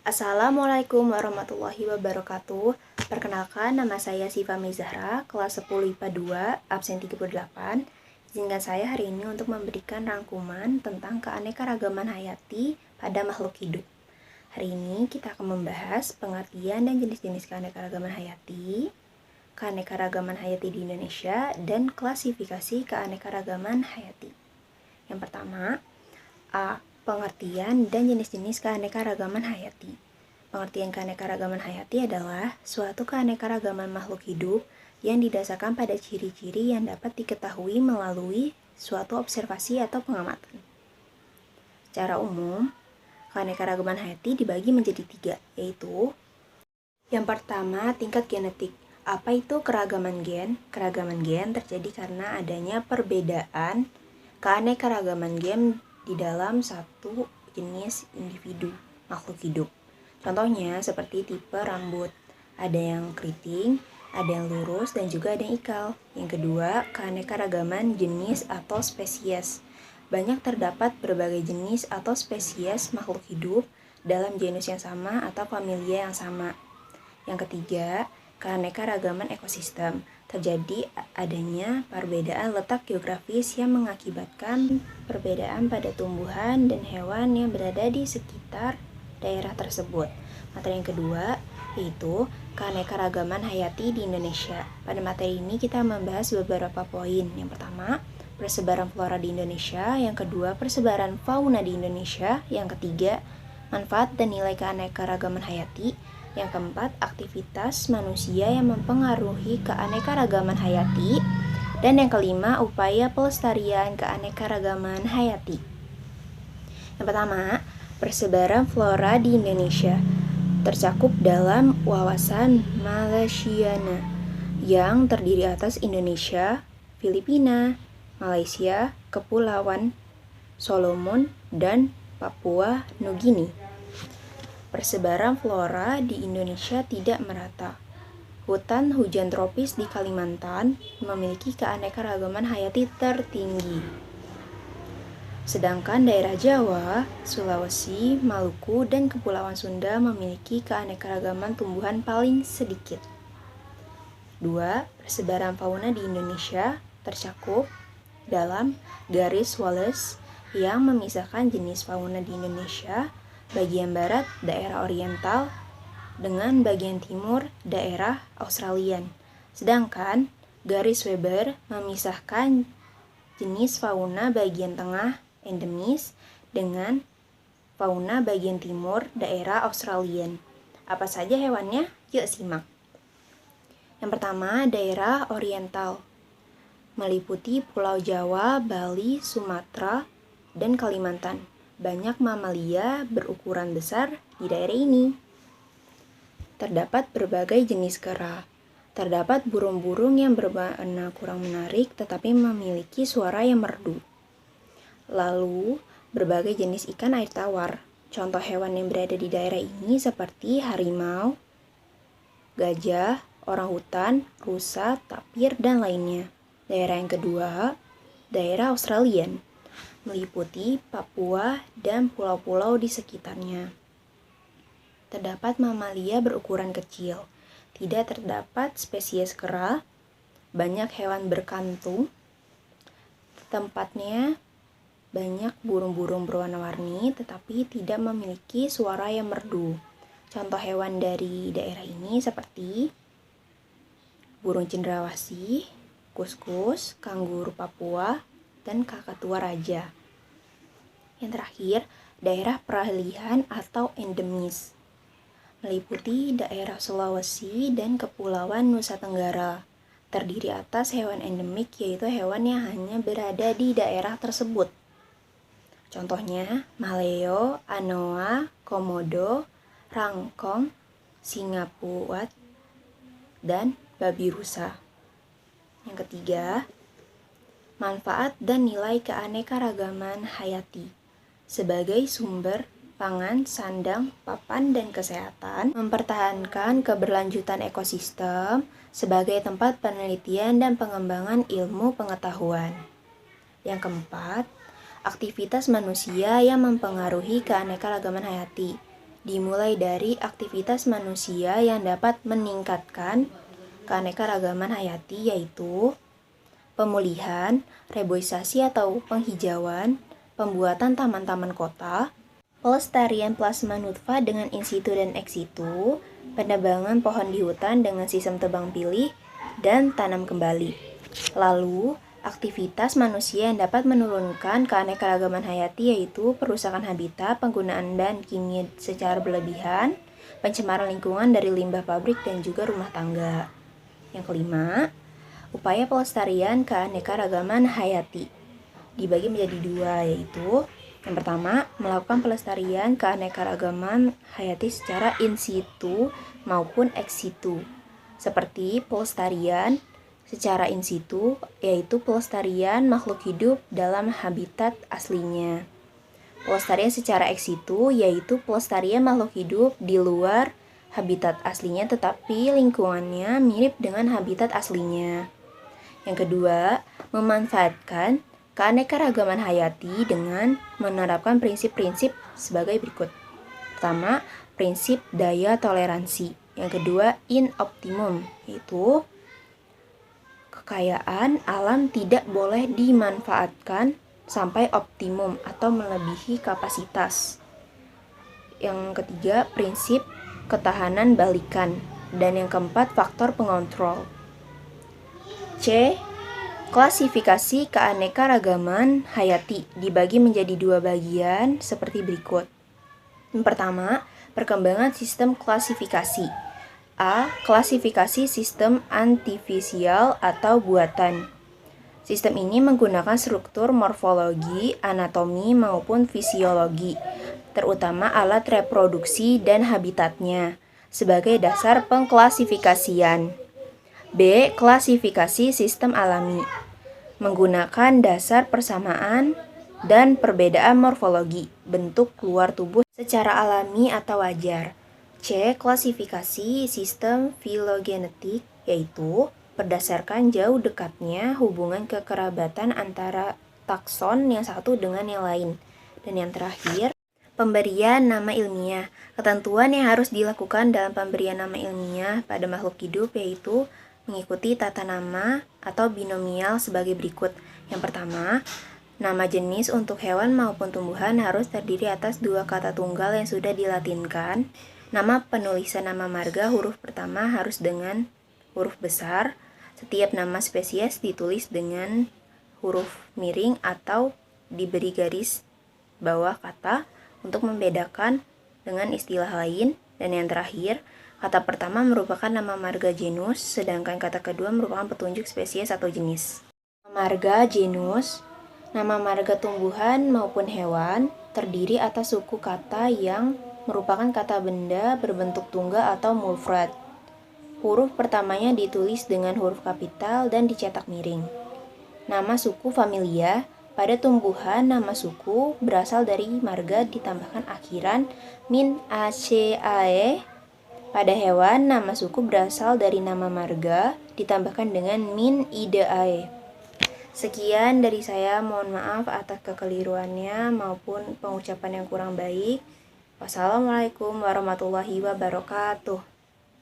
Assalamualaikum warahmatullahi wabarakatuh. Perkenalkan, nama saya Siva Mizahra, kelas 10 IPA 2, absen 38. Izinkan saya hari ini untuk memberikan rangkuman tentang keanekaragaman hayati pada makhluk hidup. Hari ini kita akan membahas pengertian dan jenis-jenis keanekaragaman hayati di Indonesia, dan klasifikasi keanekaragaman hayati. Yang pertama, A. Pengertian dan jenis-jenis keanekaragaman hayati. Pengertian keanekaragaman hayati adalah suatu keanekaragaman makhluk hidup yang didasarkan pada ciri-ciri yang dapat diketahui melalui suatu observasi atau pengamatan. Secara umum, keanekaragaman hayati dibagi menjadi 3, yaitu yang pertama, tingkat genetik. Apa itu keragaman gen? Keragaman gen terjadi karena adanya perbedaan keanekaragaman gen di dalam satu jenis individu makhluk hidup. Contohnya seperti tipe rambut, ada yang keriting, ada yang lurus, dan juga ada yang ikal. Yang kedua, keanekaragaman jenis atau spesies. Banyak terdapat berbagai jenis atau spesies makhluk hidup dalam genus yang sama atau familia yang sama. Yang ketiga, keanekaragaman ekosistem. Terjadi adanya perbedaan letak geografis yang mengakibatkan perbedaan pada tumbuhan dan hewan yang berada di sekitar daerah tersebut. Materi yang kedua yaitu keanekaragaman hayati di Indonesia. Pada materi ini kita membahas beberapa poin. Yang pertama, persebaran flora di Indonesia. Yang kedua, persebaran fauna di Indonesia. Yang ketiga, manfaat dan nilai keanekaragaman hayati. Yang keempat, aktivitas manusia yang mempengaruhi keanekaragaman hayati. Dan yang kelima, upaya pelestarian keanekaragaman hayati. Yang pertama, persebaran flora di Indonesia tercakup dalam wawasan Malaysiana yang terdiri atas Indonesia, Filipina, Malaysia, Kepulauan Solomon, dan Papua Nugini. Persebaran flora di Indonesia tidak merata. Hutan hujan tropis di Kalimantan memiliki keanekaragaman hayati tertinggi. Sedangkan daerah Jawa, Sulawesi, Maluku, dan Kepulauan Sunda memiliki keanekaragaman tumbuhan paling sedikit. 2. Persebaran fauna di Indonesia tercakup dalam garis Wallace yang memisahkan jenis fauna di Indonesia. Bagian barat daerah oriental dengan bagian timur daerah Australian. Sedangkan garis Weber memisahkan jenis fauna bagian tengah endemis dengan fauna bagian timur daerah Australian. Apa saja hewannya? Yuk simak. Yang pertama, daerah oriental meliputi Pulau Jawa, Bali, Sumatera, dan Kalimantan. Banyak mamalia berukuran besar di daerah ini. Terdapat berbagai jenis kera. Terdapat burung-burung yang berwarna kurang menarik tetapi memiliki suara yang merdu. Lalu, berbagai jenis ikan air tawar. Contoh hewan yang berada di daerah ini seperti harimau, gajah, orangutan, rusa, tapir, dan lainnya. Daerah yang kedua, daerah Australian, meliputi Papua dan pulau-pulau di sekitarnya. Terdapat mamalia berukuran kecil. Tidak terdapat spesies kera. Banyak hewan berkantung. Tempatnya banyak burung-burung berwarna-warni tetapi tidak memiliki suara yang merdu. Contoh hewan dari daerah ini seperti burung cendrawasih, kuskus, kanguru Papua, dan kakatua raja. Yang terakhir, daerah peralihan atau endemis, meliputi daerah Sulawesi dan Kepulauan Nusa Tenggara. Terdiri atas hewan endemik, yaitu hewan yang hanya berada di daerah tersebut. Contohnya, maleo, anoa, komodo, rangkong, singa puat, dan babi rusa. Yang ketiga, manfaat dan nilai keanekaragaman hayati sebagai sumber pangan, sandang, papan, dan kesehatan, mempertahankan keberlanjutan ekosistem sebagai tempat penelitian dan pengembangan ilmu pengetahuan. Yang keempat, aktivitas manusia yang mempengaruhi keanekaragaman hayati. dimulai dari aktivitas manusia yang dapat meningkatkan keanekaragaman hayati, yaitu pemulihan, reboisasi atau penghijauan, pembuatan taman-taman kota, pelestarian plasma nutfah dengan in situ dan ex situ, penebangan pohon di hutan dengan sistem tebang pilih, dan tanam kembali. Lalu, aktivitas manusia yang dapat menurunkan keanekaragaman hayati yaitu perusakan habitat, penggunaan bahan kimia secara berlebihan, pencemaran lingkungan dari limbah pabrik dan juga rumah tangga. Yang kelima, upaya pelestarian keanekaragaman hayati dibagi menjadi dua, yaitu yang pertama, melakukan pelestarian keanekaragaman hayati secara in situ maupun ex situ. Seperti pelestarian secara in situ, yaitu pelestarian makhluk hidup dalam habitat aslinya. Pelestarian secara ex situ, yaitu pelestarian makhluk hidup di luar habitat aslinya tetapi lingkungannya mirip dengan habitat aslinya. Yang kedua, memanfaatkan keanekaragaman hayati dengan menerapkan prinsip-prinsip sebagai berikut. Pertama, prinsip daya toleransi. Yang kedua, in optimum, yaitu kekayaan alam tidak boleh dimanfaatkan sampai optimum atau melebihi kapasitas. Yang ketiga, prinsip ketahanan balikan. Dan yang keempat, faktor pengontrol. C. Klasifikasi keanekaragaman hayati dibagi menjadi dua bagian seperti berikut. Yang pertama, perkembangan sistem klasifikasi. A. Klasifikasi sistem artifisial atau buatan. Sistem ini menggunakan struktur morfologi, anatomi, maupun fisiologi, terutama alat reproduksi dan habitatnya, sebagai dasar pengklasifikasian. B. Klasifikasi sistem alami, menggunakan dasar persamaan dan perbedaan morfologi, bentuk luar tubuh secara alami atau wajar. C. Klasifikasi sistem filogenetik, yaitu berdasarkan jauh dekatnya hubungan kekerabatan antara takson yang satu dengan yang lain. Dan yang terakhir, pemberian nama ilmiah. Ketentuan yang harus dilakukan dalam pemberian nama ilmiah pada makhluk hidup yaitu mengikuti tata nama atau binomial sebagai berikut. Yang pertama, nama jenis untuk hewan maupun tumbuhan harus terdiri atas dua kata tunggal yang sudah dilatinkan. Nama penulisan nama marga huruf pertama harus dengan huruf besar. Setiap nama spesies ditulis dengan huruf miring atau diberi garis bawah kata untuk membedakan dengan istilah lain. Dan yang terakhir, kata pertama merupakan nama marga genus, sedangkan kata kedua merupakan petunjuk spesies atau jenis. Marga genus, nama marga tumbuhan maupun hewan, terdiri atas suku kata yang merupakan kata benda berbentuk tunggal atau mufrad. Huruf pertamanya ditulis dengan huruf kapital dan dicetak miring. Nama suku familia, pada tumbuhan nama suku berasal dari marga ditambahkan akhiran min acae. Pada hewan nama suku berasal dari nama marga ditambahkan dengan min ideae. Sekian dari saya, mohon maaf atas kekeliruannya maupun pengucapan yang kurang baik. Wassalamualaikum warahmatullahi wabarakatuh.